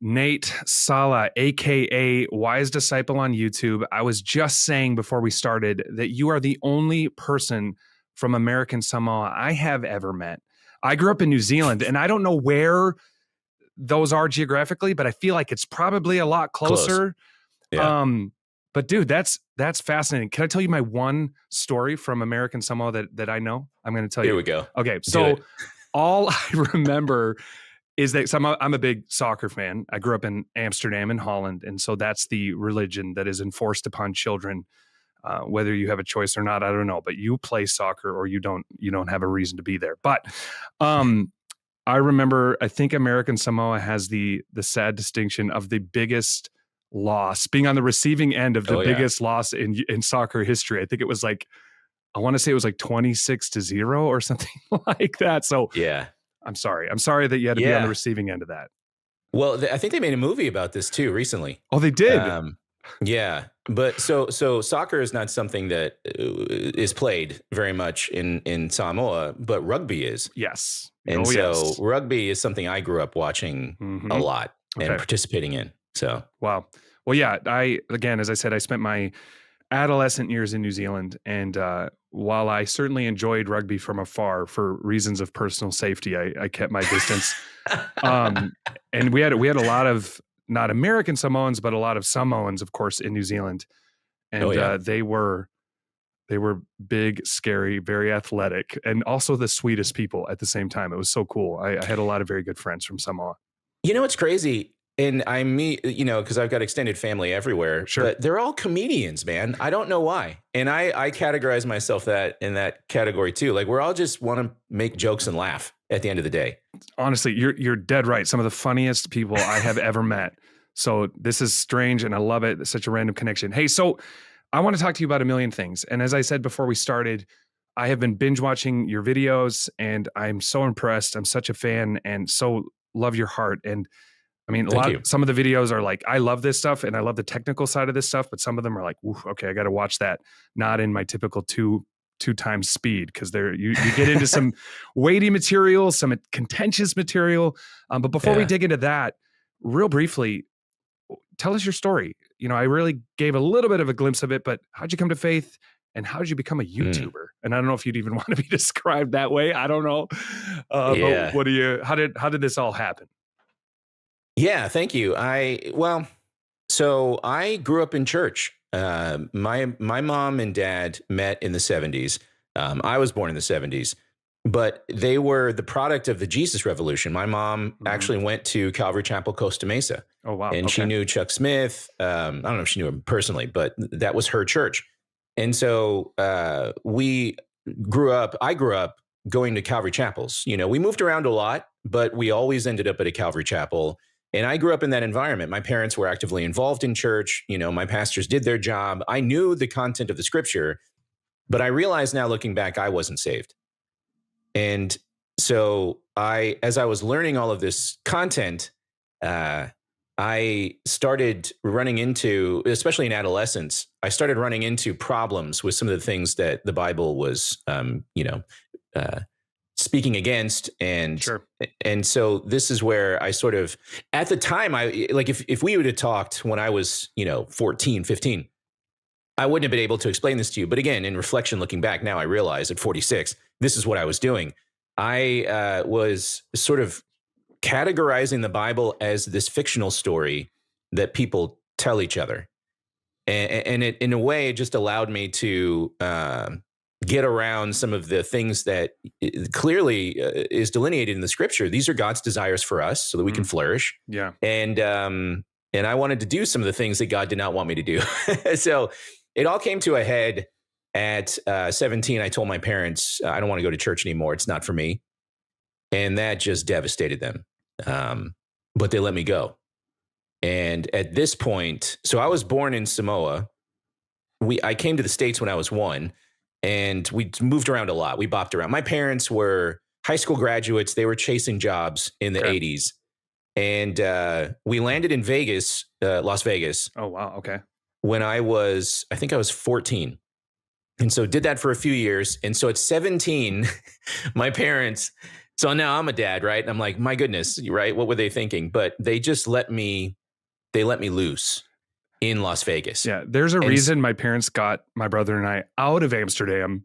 Nate Sala, aka Wise Disciple on YouTube. I was just saying before we started that you are the only person from American Samoa I have ever met. I grew up in New Zealand, and I don't know where those are geographically, but I feel like it's probably a lot Close. closer. Yeah. But dude, that's fascinating. Can I tell you my one story from American Samoa that I know? I'm going to tell you. Here we go. Okay, Do so it. all I remember is that I'm a big soccer fan. I grew up in Amsterdam in Holland, and so that's the religion that is enforced upon children. Whether you have a choice or not, I don't know. But you play soccer, or you don't have a reason to be there. But I remember, I think American Samoa has the sad distinction of the biggest loss, being on the receiving end of the biggest loss in soccer history. I think it was like, I want to say it was like 26-0 or something like that. So yeah. I'm sorry that you had to be on the receiving end of that. Well, I think they made a movie about this too recently. Oh, they did. Yeah, but so soccer is not something that is played very much in Samoa, but rugby is. Yes. And rugby is something I grew up watching a lot and participating in. So wow. Well, yeah. Again, as I said, I spent my adolescent years in New Zealand, and while I certainly enjoyed rugby from afar for reasons of personal safety, I kept my distance. And we had a lot of not American Samoans, but a lot of Samoans, of course, in New Zealand, and they were big, scary, very athletic, and also the sweetest people at the same time. It was so cool. I had a lot of very good friends from Samoa. You know, it's crazy. And I meet, because I've got extended family everywhere, but they're all comedians, man. I don't know why. And I categorize myself in that category too. Like, we're all just want to make jokes and laugh at the end of the day. Honestly, you're dead right. Some of the funniest people I have ever met. So this is strange and I love it. It's such a random connection. Hey, so I want to talk to you about a million things. And as I said before we started, I have been binge watching your videos and I'm so impressed. I'm such a fan and so love your heart. And I mean, some of the videos are like, I love this stuff and I love the technical side of this stuff, but some of them are like, okay, I got to watch that. Not in my typical two times speed, because you get into some weighty material, some contentious material. But before we dig into that, real briefly, tell us your story. I really gave a little bit of a glimpse of it, but how'd you come to faith and how did you become a YouTuber? And I don't know if you'd even want to be described that way. I don't know. But how did this all happen? Yeah, thank you. So I grew up in church. My mom and dad met in the 70s. I was born in the 70s, but they were the product of the Jesus Revolution. My mom actually went to Calvary Chapel, Costa Mesa. Oh, wow. And she knew Chuck Smith. I don't know if she knew him personally, but that was her church. And so I grew up going to Calvary Chapels. We moved around a lot, but we always ended up at a Calvary Chapel. And I grew up in that environment. My parents were actively involved in church. My pastors did their job. I knew the content of the scripture, but I realize now looking back, I wasn't saved. And so as I was learning all of this content, I started running into, especially in adolescence, I started running into problems with some of the things that the Bible was, speaking against. And so this is where I sort of, at the time, if we would have talked when I was, 14, 15, I wouldn't have been able to explain this to you. But again, in reflection, looking back now, I realize at 46, this is what I was doing. I was sort of categorizing the Bible as this fictional story that people tell each other. And it, in a way, it just allowed me to get around some of the things that clearly is delineated in the scripture. These are God's desires for us so that we can flourish. Yeah. And I wanted to do some of the things that God did not want me to do. So it all came to a head at 17. I told my parents, I don't want to go to church anymore. It's not for me. And that just devastated them. But they let me go. And at this point, so I was born in Samoa. I came to the States when I was 1. And we moved around a lot. We bopped around. My parents were high school graduates. They were chasing jobs in the 80s. And we landed in Vegas, Las Vegas. Oh, wow. Okay. When I think I was 14. And so did that for a few years. And so at 17, my parents So now I'm a dad, right? And I'm like, my goodness, right? What were they thinking? But they just they let me loose in Las Vegas. Yeah, there's a And reason my parents got my brother and I out of Amsterdam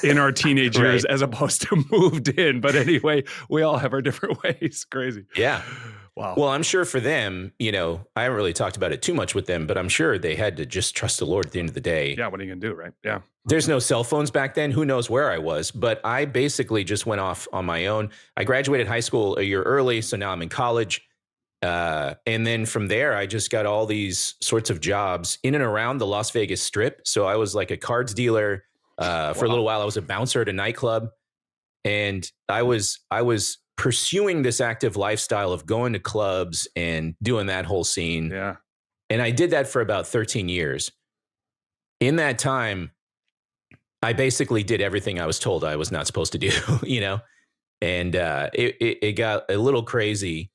in our teenage years right. as opposed to moved in. But anyway, we all have our different ways. Crazy. Yeah. Wow. Well, I'm sure for them, I haven't really talked about it too much with them, but I'm sure they had to just trust the Lord at the end of the day. Yeah, what are you going to do, right? Yeah. There's no cell phones back then. Who knows where I was? But I basically just went off on my own. I graduated high school a year early, so now I'm in college. And then from there, I just got all these sorts of jobs in and around the Las Vegas Strip. So I was like a cards dealer. For a little while, I was a bouncer at a nightclub, and I was pursuing this active lifestyle of going to clubs and doing that whole scene. Yeah. And I did that for about 13 years. In that time, I basically did everything I was told I was not supposed to do, and it got a little crazy.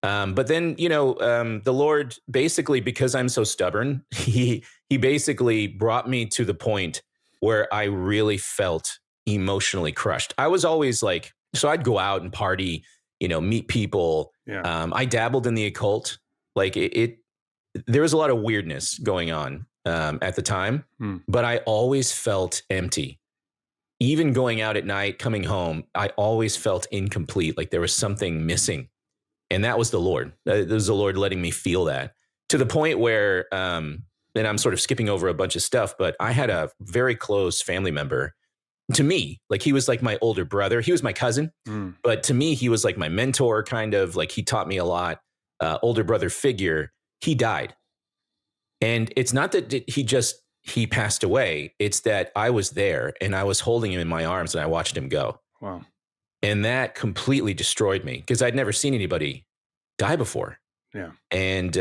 But then, the Lord basically, because I'm so stubborn, he basically brought me to the point where I really felt emotionally crushed. I was always like, so I'd go out and party, meet people. Yeah. I dabbled in the occult. Like there was a lot of weirdness going on at the time, but I always felt empty. Even going out at night, coming home, I always felt incomplete. Like there was something missing. And that was the Lord. It was the Lord letting me feel that, to the point where, and I'm sort of skipping over a bunch of stuff, but I had a very close family member to me. Like he was like my older brother. He was my cousin, but to me, he was like my mentor, kind of like he taught me a lot. Older brother figure. He died. And it's not that he passed away. It's that I was there and I was holding him in my arms and I watched him go. Wow. And that completely destroyed me because I'd never seen anybody die before. Yeah. And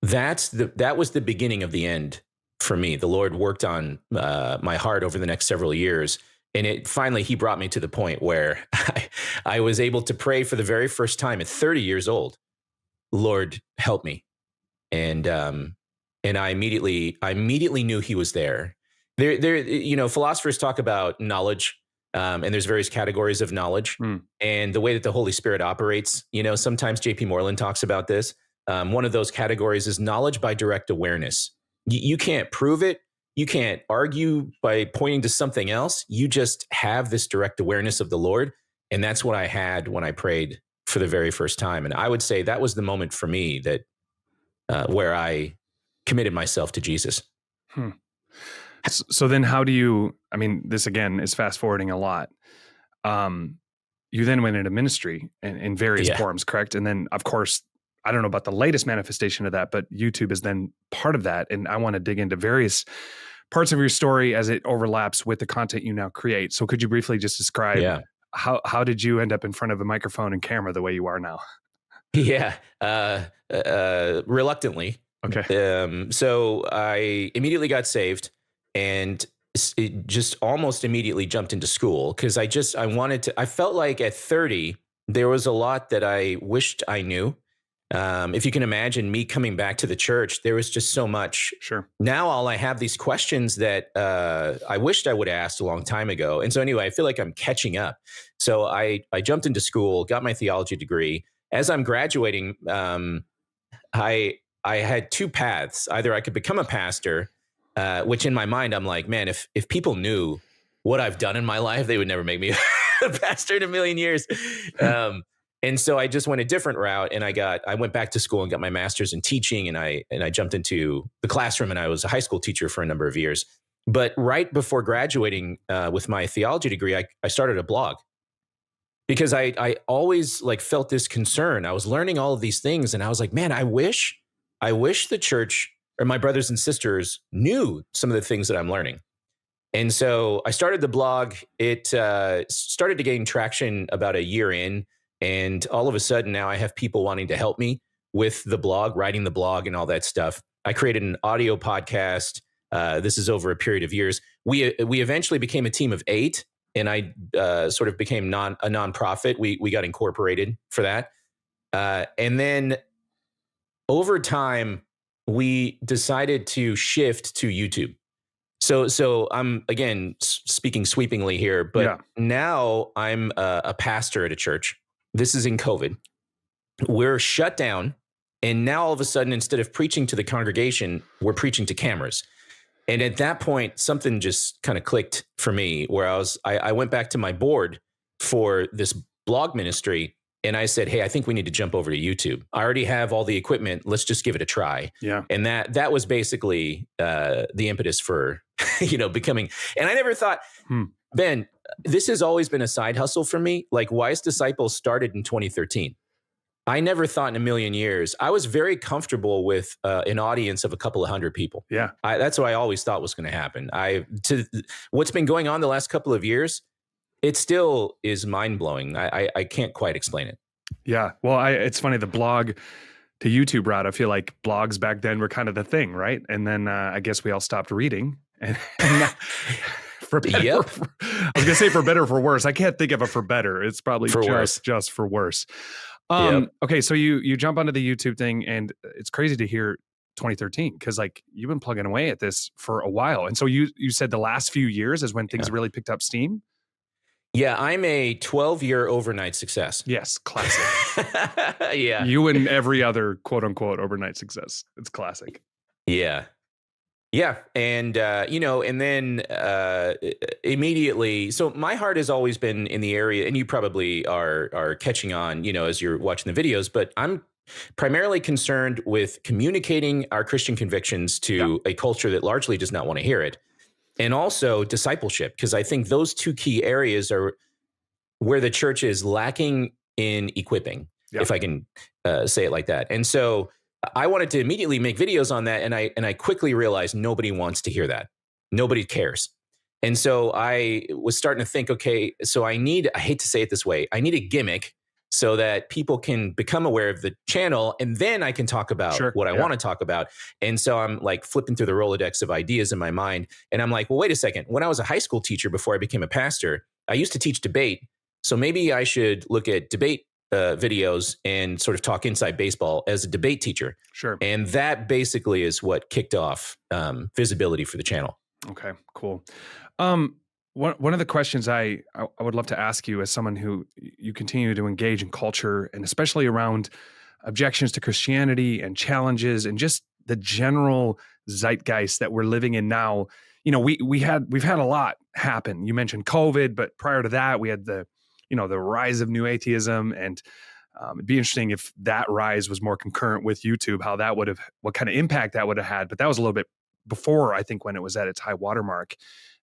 that was the beginning of the end for me. The Lord worked on my heart over the next several years. And he brought me to the point where I was able to pray for the very first time at 30 years old. Lord, help me. And I immediately knew he was there. Philosophers talk about knowledge. And there's various categories of knowledge and the way that the Holy Spirit operates. Sometimes JP Moreland talks about this. One of those categories is knowledge by direct awareness. You can't prove it. You can't argue by pointing to something else. You just have this direct awareness of the Lord. And that's what I had when I prayed for the very first time. And I would say that was the moment for me that where I committed myself to Jesus. So then how do you, this again is fast forwarding a lot. You then went into ministry in various forms, correct? And then of course, I don't know about the latest manifestation of that, but YouTube is then part of that. And I want to dig into various parts of your story as it overlaps with the content you now create. So could you briefly just describe how did you end up in front of a microphone and camera the way you are now? Yeah. Reluctantly. Okay. So I immediately got saved and it just almost immediately jumped into school because I felt like at 30, there was a lot that I wished I knew. If you can imagine me coming back to the church, there was just so much. Sure. Now I have these questions that I wished I would have asked a long time ago. And so anyway, I feel like I'm catching up. So I jumped into school, got my theology degree. As I'm graduating, I had two paths. Either I could become a pastor, which in my mind, I'm like, man, if people knew what I've done in my life, they would never make me a pastor in a million years. And so I just went a different route, and I went back to school and got my master's in teaching, and I jumped into the classroom, and I was a high school teacher for a number of years. But right before graduating with my theology degree, I started a blog because I always felt this concern. I was learning all of these things, and I was like, man, I wish the church or my brothers and sisters knew some of the things that I'm learning. And so I started the blog. It started to gain traction about a year in. And all of a sudden now I have people wanting to help me with the blog, writing the blog and all that stuff. I created an audio podcast. This is over a period of years. We eventually became a team of 8, and I sort of became a nonprofit. We got incorporated for that. And then over time, we decided to shift to YouTube. So I'm again speaking sweepingly here, but Yeah. now I'm a pastor at a church. This is in COVID. We're shut down, and now all of a sudden, instead of preaching to the congregation, we're preaching to cameras. And at that point, something just kind of clicked for me, where I went back to my board for this blog ministry, and I said, "Hey, I think we need to jump over to YouTube. I already have all the equipment. Let's just give it a try." Yeah. And that was basically the impetus for becoming. And I never thought, Ben, this has always been a side hustle for me. Like Wise Disciples started in 2013. I never thought in a million years. I was very comfortable with an audience of a couple of hundred people. Yeah. That's what I always thought was going to happen. What's been going on the last couple of years, it still is mind blowing. I can't quite explain it. Yeah. Well, it's funny, the blog to YouTube route. I feel like blogs back then were kind of the thing, right? And then I guess we all stopped reading. And now, for better, Yep. I was gonna say for better or for worse. I can't think of a for better. It's probably For worse. just for worse. Yep. Okay, so you jump onto the YouTube thing, and it's crazy to hear 2013 because like you've been plugging away at this for a while, and so you said the last few years is when things really picked up steam. Yeah, I'm a 12-year overnight success. Yes, classic. Yeah. You and every other quote unquote overnight success. It's classic. Yeah. Yeah. And, and then immediately, so my heart has always been in the area, and you probably are catching on, as you're watching the videos, but I'm primarily concerned with communicating our Christian convictions to a culture that largely does not want to hear it. And also discipleship, because I think those two key areas are where the church is lacking in equipping, if I can say it like that. And so I wanted to immediately make videos on that. And I quickly realized nobody wants to hear that. Nobody cares. And so I was starting to think, okay, so I hate to say it this way, I need a gimmick so that people can become aware of the channel, and then I can talk about what I want to talk about. And so I'm like flipping through the Rolodex of ideas in my mind. And I'm like, well, wait a second. When I was a high school teacher before I became a pastor, I used to teach debate. So maybe I should look at debate videos and sort of talk inside baseball as a debate teacher. Sure. And that basically is what kicked off visibility for the channel. Okay, cool. One of the questions I would love to ask you as someone who you continue to engage in culture, and especially around objections to Christianity and challenges and just the general zeitgeist that we're living in now. We've had a lot happen. You mentioned COVID, but prior to that, we had the rise of new atheism, and it'd be interesting if that rise was more concurrent with YouTube, what kind of impact that would have had. But that was a little bit before, I think, when it was at its high watermark.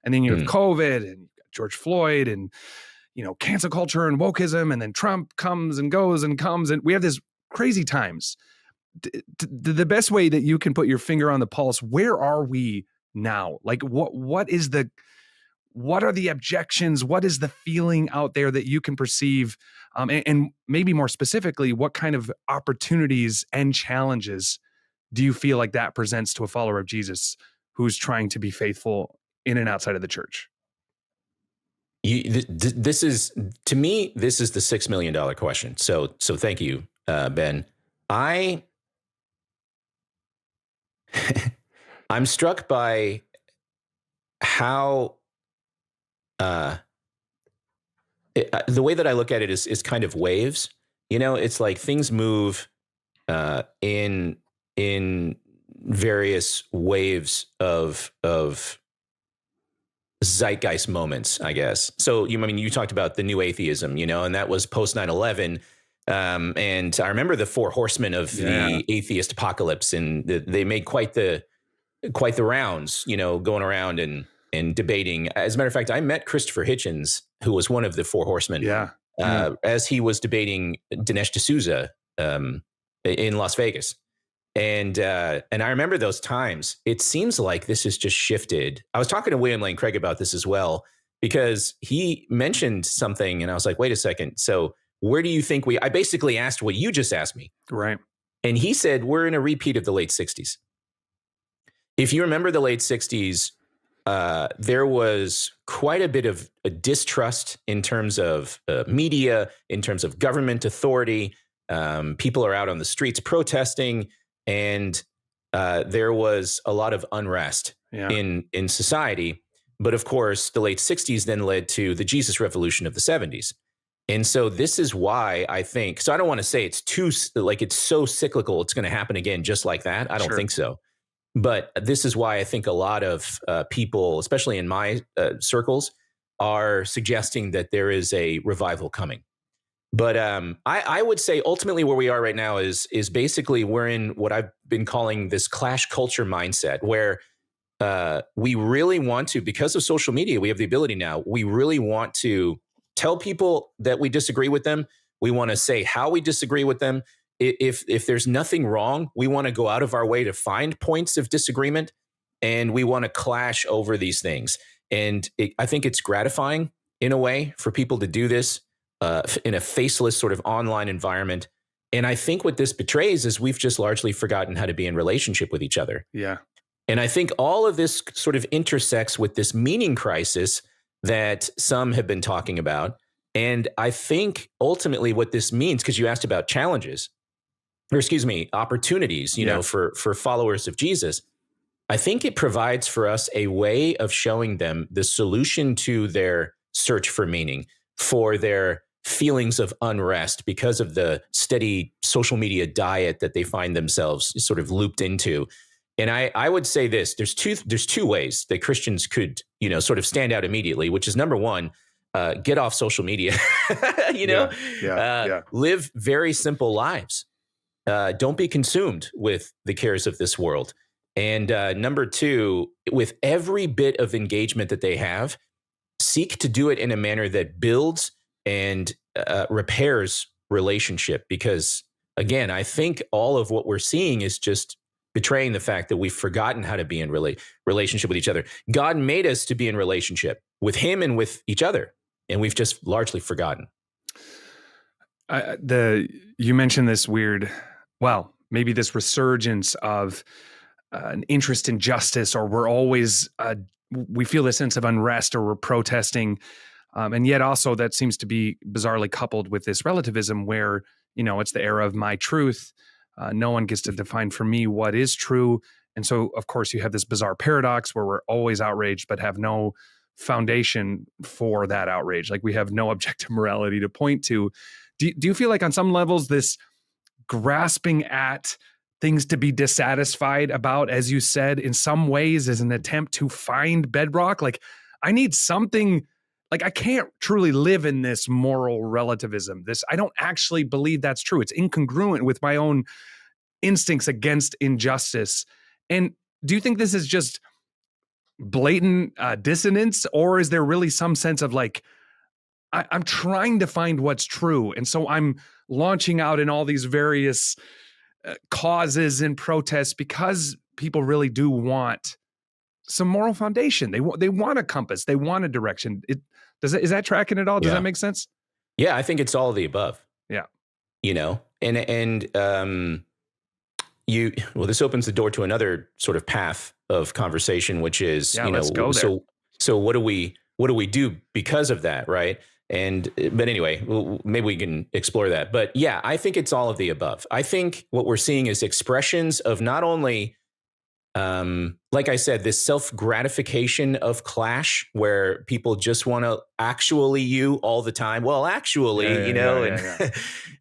And then you have COVID and George Floyd and, cancel culture and wokeism. And then Trump comes and goes and comes. And we have this crazy times. The best way that you can put your finger on the pulse, where are we now? Like what are the objections? What is the feeling out there that you can perceive? And maybe more specifically, what kind of opportunities and challenges do you feel like that presents to a follower of Jesus who's trying to be faithful in and outside of the church? This is, to me, this is the $6 million question. So thank you, Ben. I'm struck by how the way that I look at it is kind of waves. It's like things move in various waves of zeitgeist moments, I guess. So you talked about the new atheism, and that was post 9/11. And I remember the four horsemen of the atheist apocalypse, and they made quite the rounds, going around and debating. As a matter of fact, I met Christopher Hitchens, who was one of the four horsemen, as he was debating Dinesh D'Souza in Las Vegas. And I remember those times. It seems like this has just shifted. I was talking to William Lane Craig about this as well, because he mentioned something, and I was like, wait a second. So where do you think I basically asked what you just asked me. Right. And he said, we're in a repeat of the late 60s. If you remember the late 60s, there was quite a bit of a distrust in terms of media, in terms of government authority. People are out on the streets protesting. And there was a lot of unrest Yeah. in society. But of course, the late 60s then led to the Jesus Revolution of the 70s. And so this is why I think, so I don't want to say it's it's so cyclical, it's going to happen again just like that. I don't Sure. think so. But this is why I think a lot of people, especially in my circles, are suggesting that there is a revival coming. But I would say ultimately where we are right now is basically we're in what I've been calling this clash culture mindset, where we really want to, because of social media, we have the ability now. We really want to tell people that we disagree with them. We want to say how we disagree with them. If there's nothing wrong, we want to go out of our way to find points of disagreement, and we want to clash over these things. And I think it's gratifying in a way for people to do this in a faceless sort of online environment. And I think what this betrays is we've just largely forgotten how to be in relationship with each other. Yeah. And I think all of this sort of intersects with this meaning crisis that some have been talking about. And I think ultimately what this means, because you asked about challenges, or excuse me, opportunities, you know, for followers of Jesus, I think it provides for us a way of showing them the solution to their search for meaning, for their feelings of unrest because of the steady social media diet that they find themselves sort of looped into. And I would say this: there's two ways that Christians could, you know, sort of stand out immediately, which is number one, get off social media, live very simple lives. Don't be consumed with the cares of this world. And number two, with every bit of engagement that they have, seek to do it in a manner that builds and repairs relationship. Because again, I think all of what we're seeing is just betraying the fact that we've forgotten how to be in relationship with each other. God made us to be in relationship with him and with each other, and we've just largely forgotten. You mentioned this weird, well, maybe this resurgence of an interest in justice, or we're always, we feel a sense of unrest, or we're protesting. And yet also that seems to be bizarrely coupled with this relativism where, you know, it's the era of my truth. No one gets to define for me what is true. And so, of course, you have this bizarre paradox where we're always outraged, but have no foundation for that outrage. Like we have no objective morality to point to. Do you feel like on some levels, this grasping at things to be dissatisfied about, as you said, in some ways is an attempt to find bedrock? Like I need something, like I can't truly live in this moral relativism. I don't actually believe that's true. It's incongruent with my own instincts against injustice. And do you think this is just blatant dissonance, or is there really some sense of like, I'm trying to find what's true, and so I'm launching out in all these various causes and protests because people really do want some moral foundation. They want a compass. They want a direction. Is that tracking at all? Does that make sense? Yeah, I think it's all of the above. Yeah. You know, and this opens the door to another sort of path of conversation, which is, let's go there. So what do we do because of that, right? But anyway, maybe we can explore that. But yeah, I think it's all of the above. I think what we're seeing is expressions of not only, like I said, this self-gratification of clash where people just want to actually you all the time. Well, actually,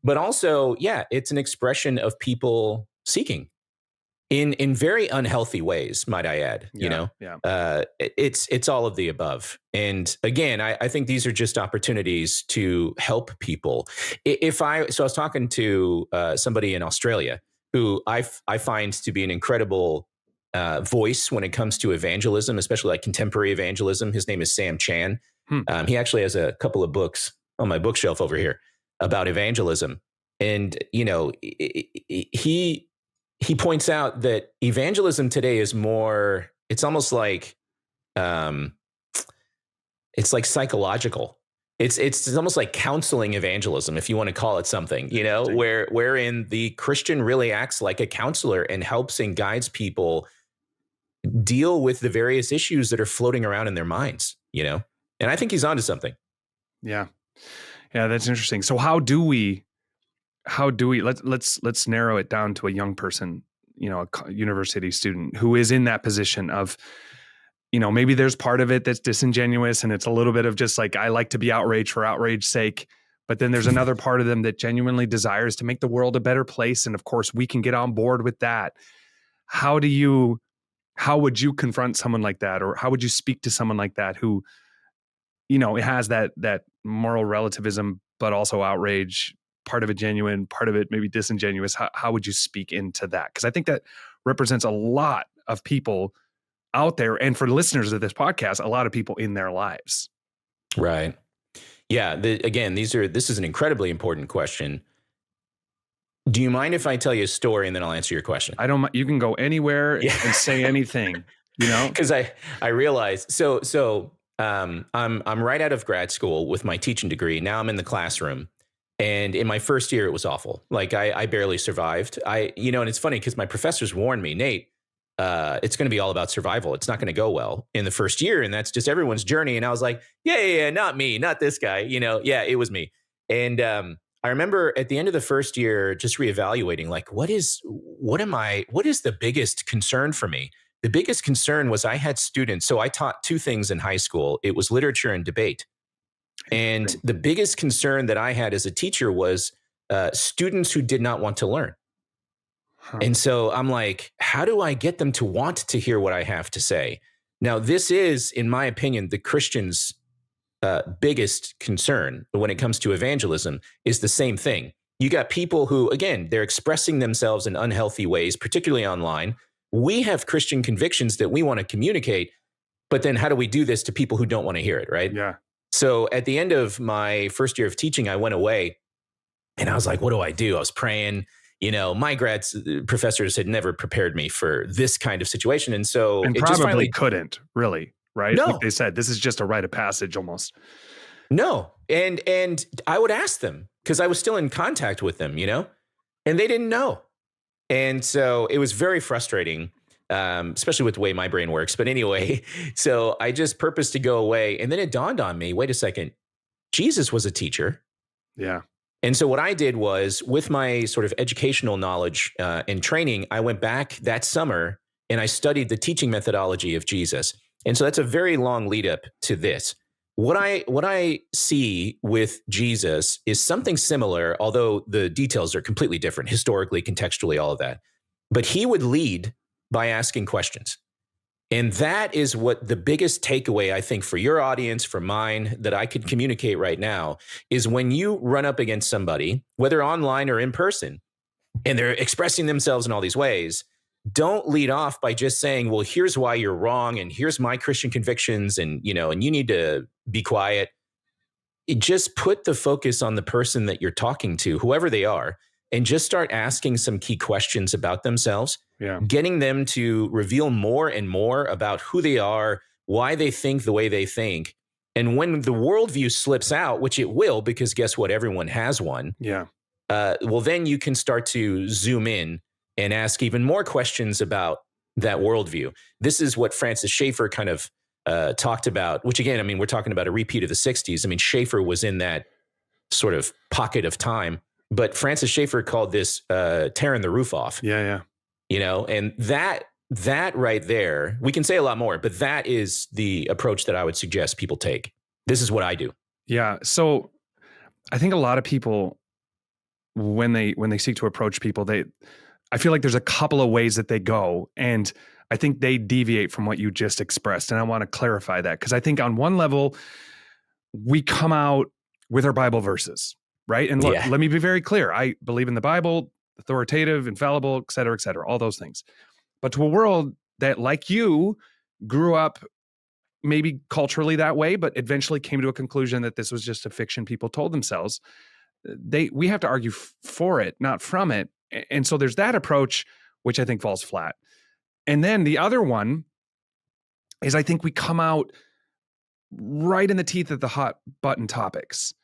but also, it's an expression of people seeking in very unhealthy ways, might I add. It's all of the above. And again, I think these are just opportunities to help people. So I was talking to somebody in Australia who I find to be an incredible voice when it comes to evangelism, especially like contemporary evangelism. His name is Sam Chan. He actually has a couple of books on my bookshelf over here about evangelism. And, he points out that evangelism today is more, it's almost like, it's like psychological. It's almost like counseling evangelism, if you want to call it something, wherein the Christian really acts like a counselor and helps and guides people deal with the various issues that are floating around in their minds, and I think he's onto something. Yeah, that's interesting. So how do we let's narrow it down to a young person. a university student who is in that position of, maybe there's part of it that's disingenuous and it's a little bit of just like, I like to be outraged for outrage's sake. But then there's another part of them that genuinely desires to make the world a better place. And of course, we can get on board with that. How would you confront someone like that? Or how would you speak to someone like that who, it has that moral relativism, but also outrage, part of it genuine, part of it maybe disingenuous? How would you speak into that? Because I think that represents a lot of people out there. And for listeners of this podcast, a lot of people in their lives. Right. Yeah. Again, this is an incredibly important question. Do you mind if I tell you a story and then I'll answer your question? I don't. You can go anywhere and say anything. Because I realize I'm right out of grad school with my teaching degree. Now I'm in the classroom, and in my first year it was awful. Like I barely survived. And it's funny because my professors warned me, Nate, it's going to be all about survival. It's not going to go well in the first year, and that's just everyone's journey. And I was like, yeah, not me, not this guy. Yeah, it was me. And I remember at the end of the first year, just reevaluating, like, what is the biggest concern for me? The biggest concern was I had students. So I taught two things in high school. It was literature and debate. And the biggest concern that I had as a teacher was students who did not want to learn. Huh. And so I'm like, how do I get them to want to hear what I have to say? Now, this is, in my opinion, the Christians' biggest concern when it comes to evangelism is the same thing. You got people who, again, they're expressing themselves in unhealthy ways, particularly online. We have Christian convictions that we want to communicate, but then how do we do this to people who don't want to hear it, right? Yeah. So at the end of my first year of teaching, I went away and I was like, what do I do? I was praying. My grad professors had never prepared me for this kind of situation. And so it probably just finally couldn't really, right? No. Like they said, this is just a rite of passage almost. No. And I would ask them because I was still in contact with them, and they didn't know. And so it was very frustrating, especially with the way my brain works. But anyway, so I just purposed to go away. And then it dawned on me, wait a second, Jesus was a teacher. Yeah. And so what I did was, with my sort of educational knowledge and training, I went back that summer and I studied the teaching methodology of Jesus. And so that's a very long lead up to this. What I see with Jesus is something similar, although the details are completely different, historically, contextually, all of that. But he would lead by asking questions. And that is what the biggest takeaway, I think, for your audience, for mine, that I could communicate right now, is when you run up against somebody, whether online or in person, and they're expressing themselves in all these ways, don't lead off by just saying, well, here's why you're wrong, and here's my Christian convictions, and and you need to be quiet. Just put the focus on the person that you're talking to, whoever they are, and just start asking some key questions about themselves. Yeah. Getting them to reveal more and more about who they are, why they think the way they think. And when the worldview slips out, which it will, because guess what? Everyone has one. Yeah. Well, then you can start to zoom in and ask even more questions about that worldview. This is what Francis Schaeffer kind of talked about, which again, I mean, we're talking about a repeat of the 60s. I mean, Schaeffer was in that sort of pocket of time, but Francis Schaeffer called this tearing the roof off. Yeah. And that right there, we can say a lot more, but that is the approach that I would suggest people take. This is what I do. Yeah. So I think a lot of people, when they seek to approach people, I feel like there's a couple of ways that they go, and I think they deviate from what you just expressed. And I want to clarify that, because I think on one level, we come out with our Bible verses, right? And look, Let me be very clear. I believe in the Bible, authoritative, infallible, et cetera, all those things. But to a world that, like you, grew up maybe culturally that way, but eventually came to a conclusion that this was just a fiction people told themselves, we have to argue for it, not from it. And so there's that approach, which I think falls flat. And then the other one is, I think we come out right in the teeth of the hot button topics.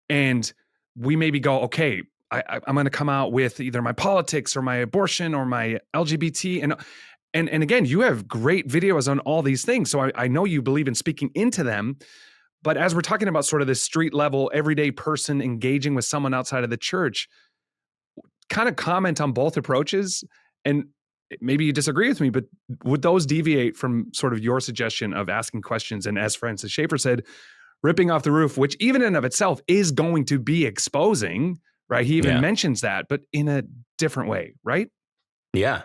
And we maybe go, okay, I'm going to come out with either my politics or my abortion or my LGBT. And again, you have great videos on all these things. So I know you believe in speaking into them. But as we're talking about sort of this street level, everyday person engaging with someone outside of the church, kind of comment on both approaches. And maybe you disagree with me, but would those deviate from sort of your suggestion of asking questions? And as Francis Schaeffer said, ripping off the roof, which even in of itself is going to be exposing, right? He even mentions that, but in a different way, right? Yeah.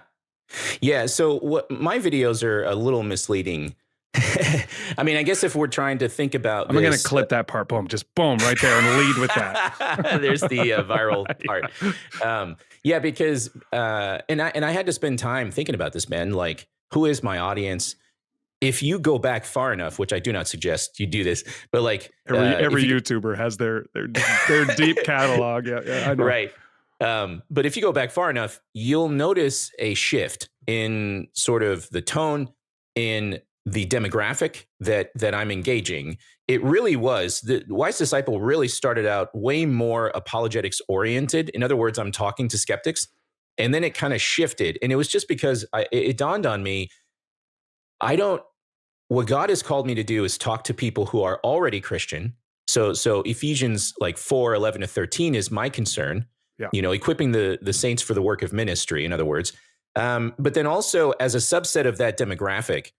Yeah. So what my videos are a little misleading. I mean, I guess if we're trying to think about I'm going to clip that part. Boom, just boom right there and lead with that. There's the viral part. Yeah, because and I had to spend time thinking about this, man. Like, who is my audience? If you go back far enough, which I do not suggest you do this, but like every YouTuber has their deep catalog. Yeah, I know. Right. But if you go back far enough, you'll notice a shift in sort of the tone, in the demographic that I'm engaging. It really was, the Wise Disciple really started out way more apologetics oriented. In other words, I'm talking to skeptics. And then it kind of shifted. And it was just because it dawned on me, what God has called me to do is talk to people who are already Christian. So Ephesians like 4:11-13 is my concern. Yeah. Equipping the saints for the work of ministry, in other words. But then also as a subset of that demographic,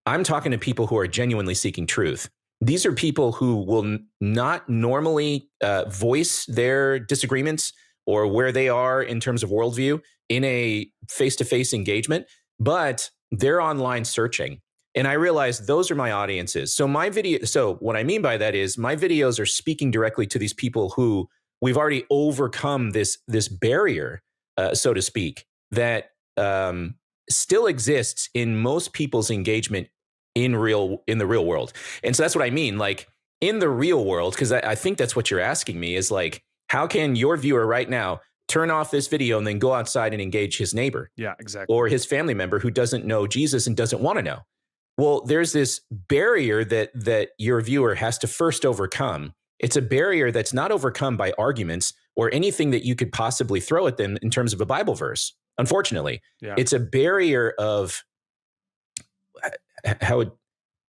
I'm talking to people who are genuinely seeking truth. These are people who will not normally voice their disagreements or where they are in terms of worldview in a face-to-face engagement, but they're online searching. And I realize those are my audiences. So what I mean by that is my videos are speaking directly to these people who we've already overcome this barrier, so to speak, that still exists in most people's engagement in the real world. And so that's what I mean. Like in the real world, because I think that's what you're asking me is like, how can your viewer right now turn off this video and then go outside and engage his neighbor? Yeah, exactly. Or his family member who doesn't know Jesus and doesn't want to know. Well, there's this barrier that your viewer has to first overcome. It's a barrier that's not overcome by arguments or anything that you could possibly throw at them in terms of a Bible verse. Unfortunately, It's a barrier of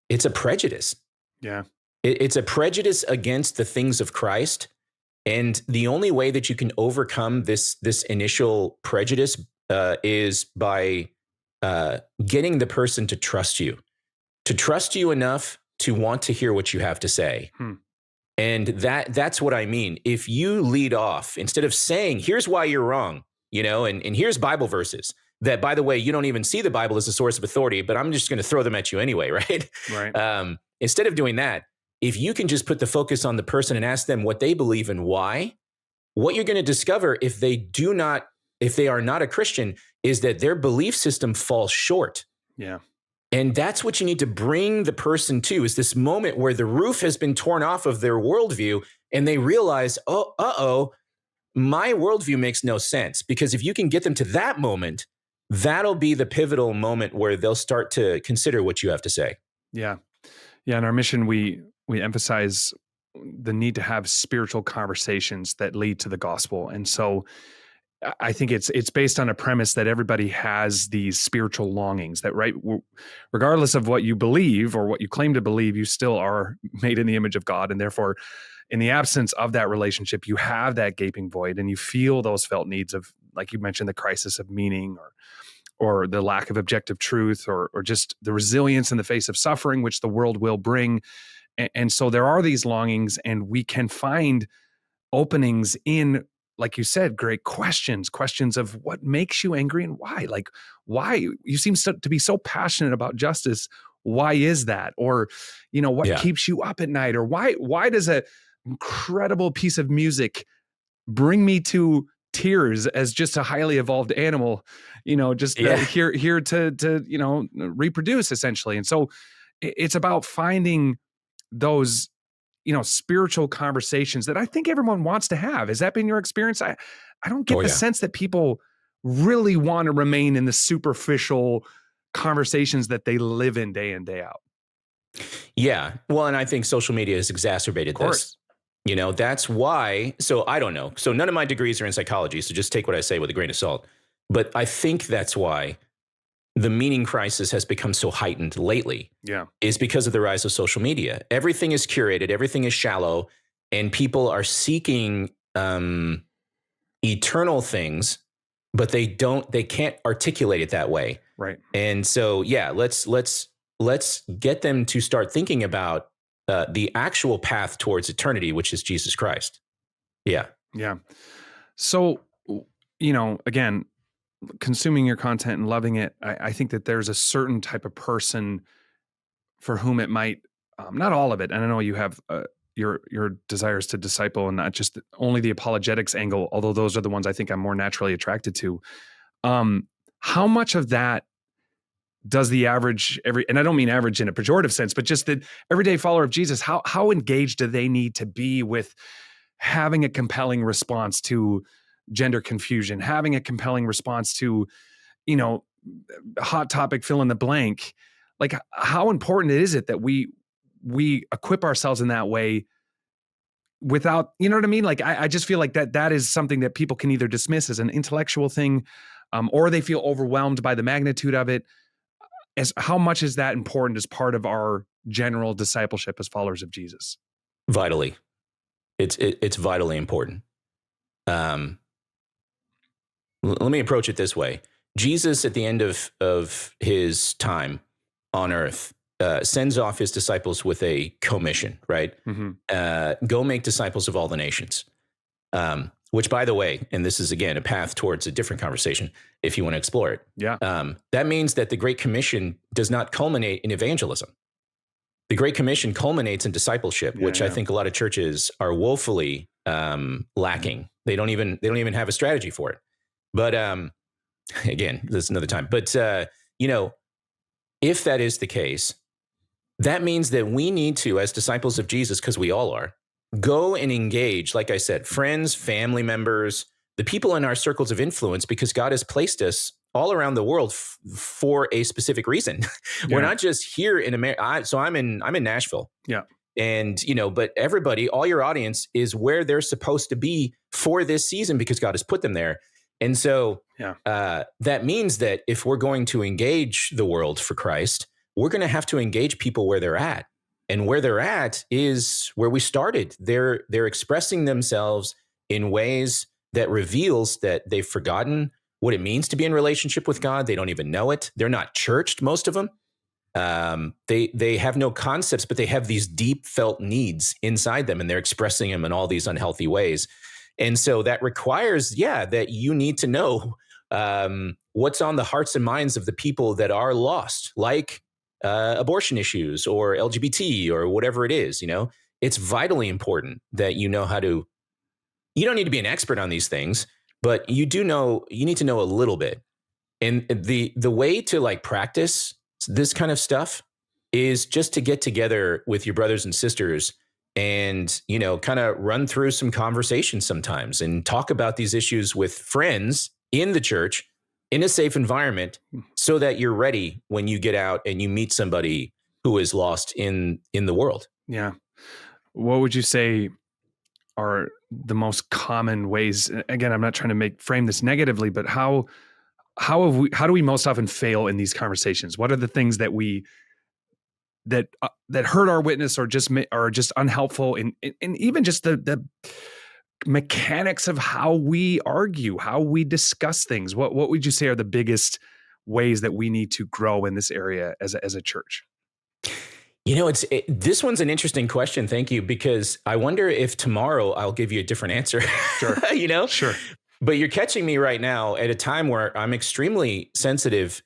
it's a prejudice. Yeah. It's a prejudice against the things of Christ. And the only way that you can overcome this initial prejudice is by getting the person to trust you enough to want to hear what you have to say. And that's what I mean. If you lead off, instead of saying, here's why you're wrong, and here's Bible verses that, by the way, you don't even see the Bible as a source of authority, but I'm just going to throw them at you anyway, right? Right. Instead of doing that, if you can just put the focus on the person and ask them what they believe and why, what you're going to discover if they are not a Christian is that their belief system falls short. Yeah. And that's what you need to bring the person to, is this moment where the roof has been torn off of their worldview and they realize, my worldview makes no sense. Because if you can get them to that moment, that'll be the pivotal moment where they'll start to consider what you have to say. Yeah. Yeah. In our mission, we emphasize the need to have spiritual conversations that lead to the gospel. And so I think it's based on a premise that everybody has these spiritual longings, that right, regardless of what you believe or what you claim to believe, you still are made in the image of God. And therefore, in the absence of that relationship, you have that gaping void and you feel those felt needs of, like you mentioned, the crisis of meaning or the lack of objective truth or just the resilience in the face of suffering, which the world will bring. And so there are these longings, and we can find openings in, like you said, great questions of what makes you angry and why. Like, why you seem to be so passionate about justice. Why is that? Or, what keeps you up at night? Or why does a incredible piece of music bring me to tears as just a highly evolved animal, here to reproduce essentially. And so it's about finding those spiritual conversations that I think everyone wants to have. Has that been your experience? I don't get the sense that people really want to remain in the superficial conversations that they live in day out. Yeah. Well, and I think social media has exacerbated this. That's why. So I don't know. So none of my degrees are in psychology. So just take what I say with a grain of salt. But I think that's why the meaning crisis has become so heightened lately. Yeah. Is because of the rise of social media. Everything is curated, everything is shallow, and people are seeking eternal things but they can't articulate it that way. Right. And so, yeah, let's get them to start thinking about the actual path towards eternity, which is Jesus Christ. Yeah. Yeah. So, again, consuming your content and loving it, I think that there's a certain type of person for whom it might, not all of it. And I know you have your desires to disciple and not just only the apologetics angle, although those are the ones I think I'm more naturally attracted to. How much of that does the average and I don't mean average in a pejorative sense, but just the everyday follower of Jesus, how engaged do they need to be with having a compelling response to gender confusion, having a compelling response to, hot topic, fill in the blank? Like, how important is it that we equip ourselves in that way without, you know what I mean? Like, I just feel like that is something that people can either dismiss as an intellectual thing, or they feel overwhelmed by the magnitude of it. As how much is that important as part of our general discipleship as followers of Jesus? Vitally. It's vitally important. Let me approach it this way. Jesus, at the end of his time on earth, sends off his disciples with a commission, right? Mm-hmm. Go make disciples of all the nations. Which, by the way, and this is, again, a path towards a different conversation if you want to explore it. Yeah. That means that the Great Commission does not culminate in evangelism. The Great Commission culminates in discipleship, which I think a lot of churches are woefully lacking. They don't even have a strategy for it. But again, this is another time. But if that is the case, that means that we need to, as disciples of Jesus, because we all are, go and engage, like I said, friends, family members, the people in our circles of influence, because God has placed us all around the world for a specific reason. Yeah. We're not just here in America. So I'm in Nashville. Yeah. And, but everybody, all your audience is where they're supposed to be for this season because God has put them there. And so that means that if we're going to engage the world for Christ, we're going to have to engage people where they're at. And where they're at is where we started. They're expressing themselves in ways that reveals that they've forgotten what it means to be in relationship with God. They don't even know it. They're not churched, most of them. They have no concepts, but they have these deep felt needs inside them, and they're expressing them in all these unhealthy ways. And so that requires, that you need to know what's on the hearts and minds of the people that are lost, like abortion issues or LGBT or whatever it is. It's vitally important that you know how to. You don't need to be an expert on these things, but you need to know a little bit. And the way to practice this kind of stuff is just to get together with your brothers and sisters and, kind of run through some conversations sometimes and talk about these issues with friends in the church in a safe environment so that you're ready when you get out and you meet somebody who is lost in the world. Yeah. What would you say are the most common ways? Again, I'm not trying to frame this negatively, but how do we most often fail in these conversations? What are the things that that hurt our witness or just are just unhelpful and even just the mechanics of how we argue, how we discuss things? What would you say are the biggest ways that we need to grow in this area as a church? This one's an interesting question. Thank you, because I wonder if tomorrow I'll give you a different answer. Sure. Sure. But you're catching me right now at a time where I'm extremely sensitive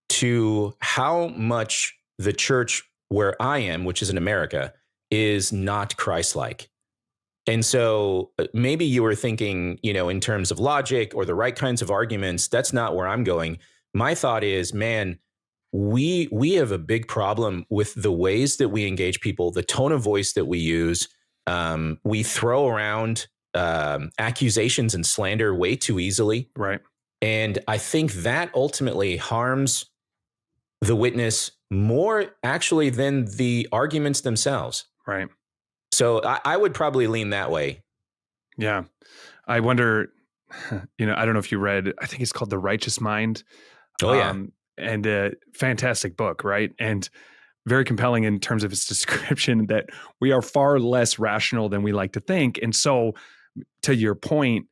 to how much the church where I am, which is in America, is not Christ-like. And so maybe you were thinking, in terms of logic or the right kinds of arguments. That's not where I'm going. My thought is, man, we have a big problem with the ways that we engage people, the tone of voice that we use. We throw around accusations and slander way too easily. Right. And I think that ultimately harms the witness more actually than the arguments themselves. Right. So I would probably lean that way. Yeah. I wonder, I don't know if you read, I think it's called The Righteous Mind. Oh, yeah. And a fantastic book, right? And very compelling in terms of its description that we are far less rational than we like to think. And so, to your point,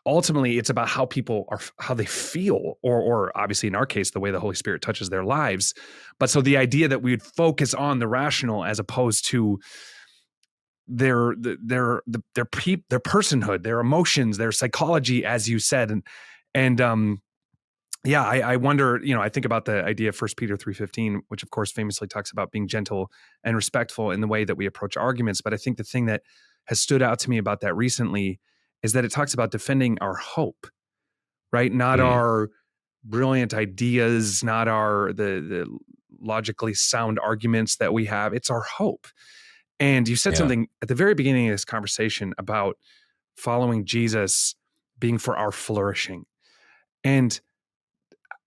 ultimately it's about how people are, how they feel, or obviously in our case, the way the Holy Spirit touches their lives. But so the idea that we would focus on the rational as opposed to their personhood, their emotions, their psychology, as you said. And yeah, I wonder, I think about the idea of 1 Peter 3:15, which of course famously talks about being gentle and respectful in the way that we approach arguments. But I think the thing that has stood out to me about that recently is that it talks about defending our hope, right? Not Mm, our brilliant ideas, not the logically sound arguments that we have. It's our hope. And you said yeah. something at the very beginning of this conversation about following Jesus being for our flourishing. And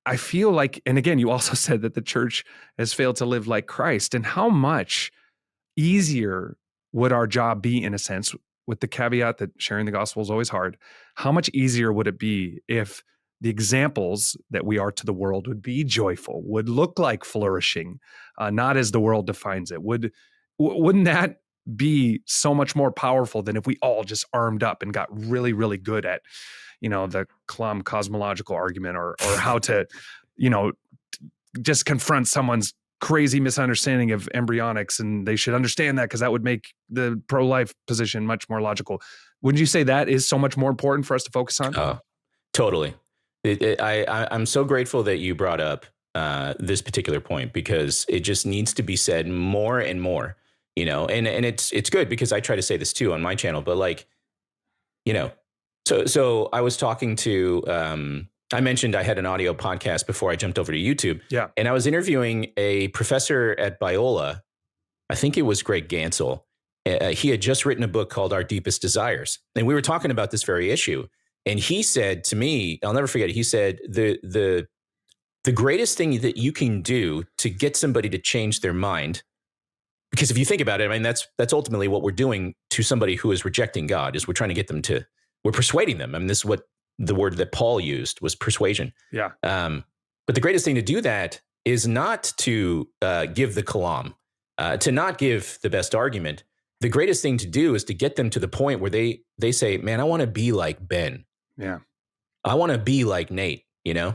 I feel like, and again, you also said that the church has failed to live like Christ. And how much easier would our job be, in a sense, with the caveat that sharing the gospel is always hard? How much easier would it be if the examples that we are to the world would be joyful, would look like flourishing, not as the world defines it? Wouldn't that be so much more powerful than if we all just armed up and got really, really good at, the Klum cosmological argument, or how to, you know, just confront someone's crazy misunderstanding of embryonics, and they should understand that because that would make the pro-life position much more logical. Wouldn't you say that is so much more important for us to focus on? Oh, totally. I'm so grateful that you brought up this particular point because it just needs to be said more and more. And it's good because I try to say this too on my channel, but like, you know, so I was talking to I mentioned I had an audio podcast before I jumped over to YouTube, Yeah. and I was interviewing a professor at Biola. I think it was Greg Gansel. He had just written a book called Our Deepest Desires, and we were talking about this very issue. And he said to me, I'll never forget it. He said the greatest thing that you can do to get somebody to change their mind, because if you think about it, I mean that's ultimately what we're doing to somebody who is rejecting God, is we're trying to get them to, we're persuading them. I mean, this is what the word that Paul used was persuasion. Yeah. But the greatest thing to do that is not to give the kalam, to not give the best argument. The greatest thing to do is to get them to the point where they say, "Man, I want to be like Ben. Yeah. I want to be like Nate." Yeah.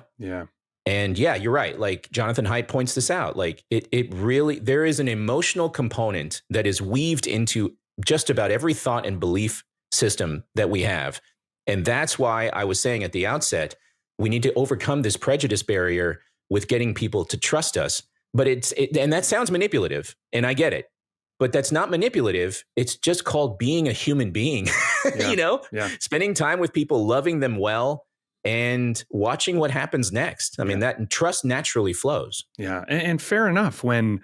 And yeah, you're right. Like Jonathan Haidt points this out. Like it really, there is an emotional component that is weaved into just about every thought and belief system that we have. And that's why I was saying at the outset, we need to overcome this prejudice barrier with getting people to trust us. But and that sounds manipulative, and I get it. But that's not manipulative. It's just called being a human being, Yeah. Yeah. spending time with people, loving them well, and watching what happens next. I mean, that trust naturally flows. Yeah. And fair enough when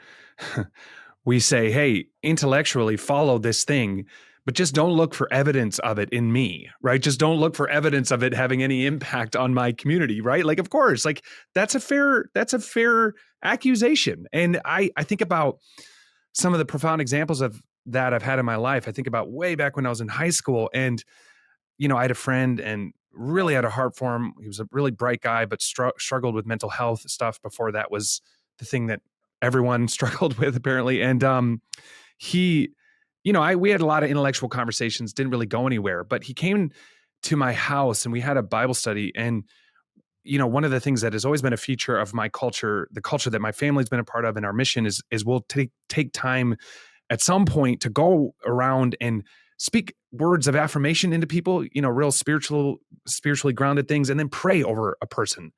we say, hey, intellectually follow this thing, but just don't look for evidence of it in me, right? Just don't look for evidence of it having any impact on my community, right? Like, of course, like that's a fair accusation. And I think about some of the profound examples of that I've had in my life. I think about way back when I was in high school, and I had a friend and really had a heart for him. He was a really bright guy, but struggled with mental health stuff before that was the thing that everyone struggled with, apparently. And he, we had a lot of intellectual conversations, didn't really go anywhere, but he came to my house and we had a Bible study. And, one of the things that has always been a feature of my culture, the culture that my family's been a part of, and our mission is we'll take time at some point to go around and speak words of affirmation into people, real spiritually grounded things, and then pray over a person.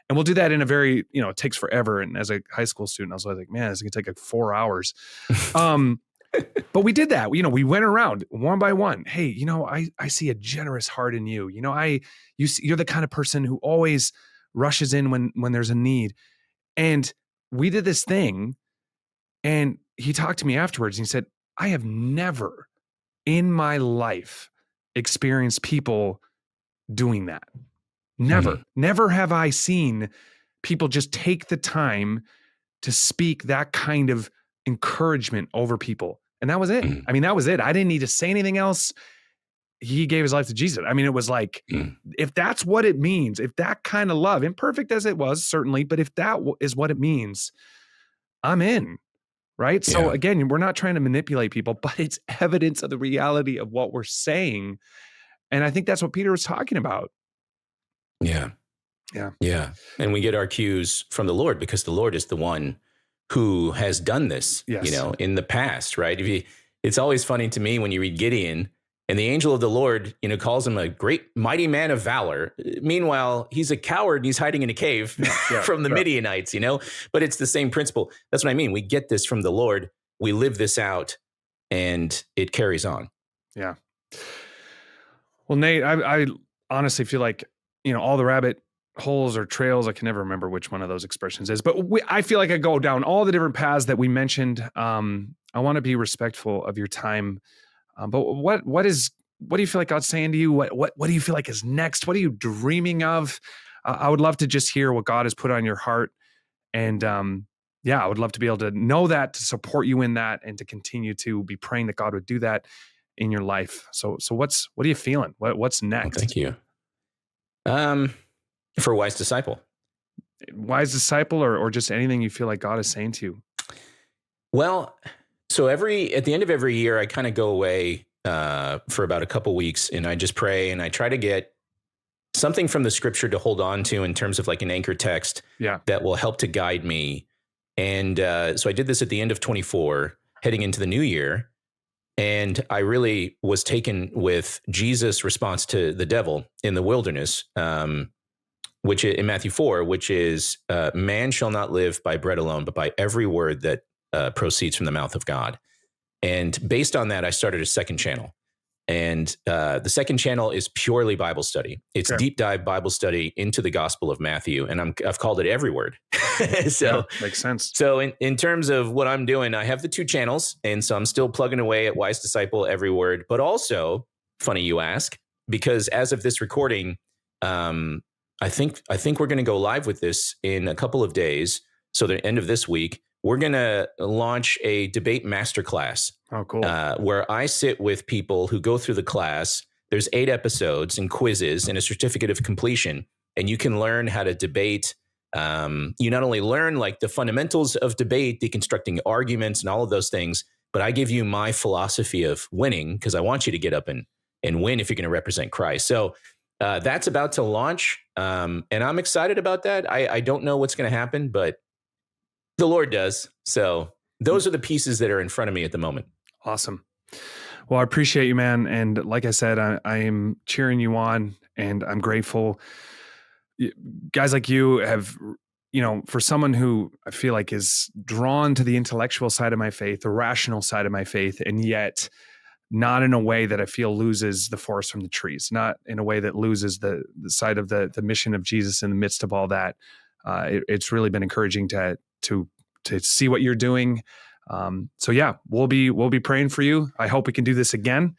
And we'll do that in a very, it takes forever. And as a high school student, I was like, man, this is gonna take like 4 hours. But we did that. We went around one by one. Hey, I see a generous heart in you. You're the kind of person who always rushes in when there's a need. And we did this thing, and he talked to me afterwards and he said, I have never in my life experienced people doing that. Mhm. Never have I seen people just take the time to speak that kind of encouragement over people. And that was it. Mhm. I mean, that was it. I didn't need to say anything else. He gave his life to Jesus. I mean, it was like, Mhm. if that's what it means, if that kind of love, imperfect as it was, certainly, but if that is what it means, I'm in. Right. So Yeah. again, we're not trying to manipulate people, but it's evidence of the reality of what we're saying. And I think that's what Peter was talking about. Yeah. Yeah. Yeah. And we get our cues from the Lord because the Lord is the one who has done this, Yes. in the past, right? It's always funny to me when you read Gideon and the angel of the Lord, calls him a great mighty man of valor. Meanwhile, he's a coward and he's hiding in a cave Yeah. from the Midianites, but it's the same principle. That's what I mean. We get this from the Lord. We live this out and it carries on. Yeah. Well, Nate, I honestly feel like, all the rabbit holes or trails, I can never remember which one of those expressions is, but I feel like I go down all the different paths that we mentioned. I want to be respectful of your time. But what do you feel like God's saying to you? What do you feel like is next? What are you dreaming of? I would love to just hear what God has put on your heart. And I would love to be able to know that, to support you in that, and to continue to be praying that God would do that in your life. So what are you feeling? What's next? Thank you. For a wise disciple. Wise disciple, or just anything you feel like God is saying to you? Well, so at the end of every year, I kind of go away for about a couple weeks and I just pray and I try to get something from the scripture to hold on to in terms of like an anchor text that will help to guide me. And so I did this at the end of 24, heading into the new year. And I really was taken with Jesus' response to the devil in the wilderness, which in Matthew 4, which is man shall not live by bread alone, but by every word that proceeds from the mouth of God. And based on that, I started a second channel. And the second channel is purely Bible study. It's deep dive Bible study into the Gospel of Matthew. And I've called it Every Word. So makes sense. So in terms of what I'm doing, I have the two channels. And so I'm still plugging away at Wise Disciple Every Word. But also, funny you ask, because as of this recording, I think we're going to go live with this in a couple of days. So the end of this week, we're going to launch a debate masterclass. Oh, cool. Where I sit with people who go through the class. There's 8 episodes and quizzes and a certificate of completion. And you can learn how to debate. You not only learn like the fundamentals of debate, deconstructing arguments and all of those things, but I give you my philosophy of winning because I want you to get up and win if you're going to represent Christ. So that's about to launch. And I'm excited about that. I don't know what's going to happen, but the Lord does. So those are the pieces that are in front of me at the moment. Awesome. Well, I appreciate you, man. And like I said, I am cheering you on and I'm grateful. Guys like you have, for someone who I feel like is drawn to the intellectual side of my faith, the rational side of my faith, and yet not in a way that I feel loses the forest from the trees, not in a way that loses the side of the mission of Jesus in the midst of all that. It's really been encouraging to see what you're doing. So yeah, we'll be praying for you. I hope we can do this again.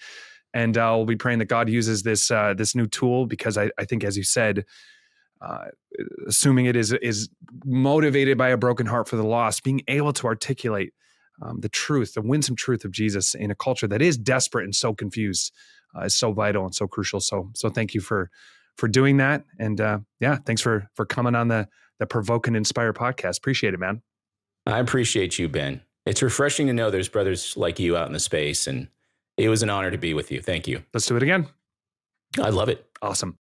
And we'll be praying that God uses this new tool, because I think, as you said, assuming it is motivated by a broken heart for the lost, being able to articulate the truth, the winsome truth of Jesus in a culture that is desperate and so confused is so vital and so crucial. So thank you for doing that. And thanks for coming on the Provoke and Inspire podcast. Appreciate it, man. I appreciate you, Ben. It's refreshing to know there's brothers like you out in the space, and it was an honor to be with you. Thank you. Let's do it again. I love it. Awesome.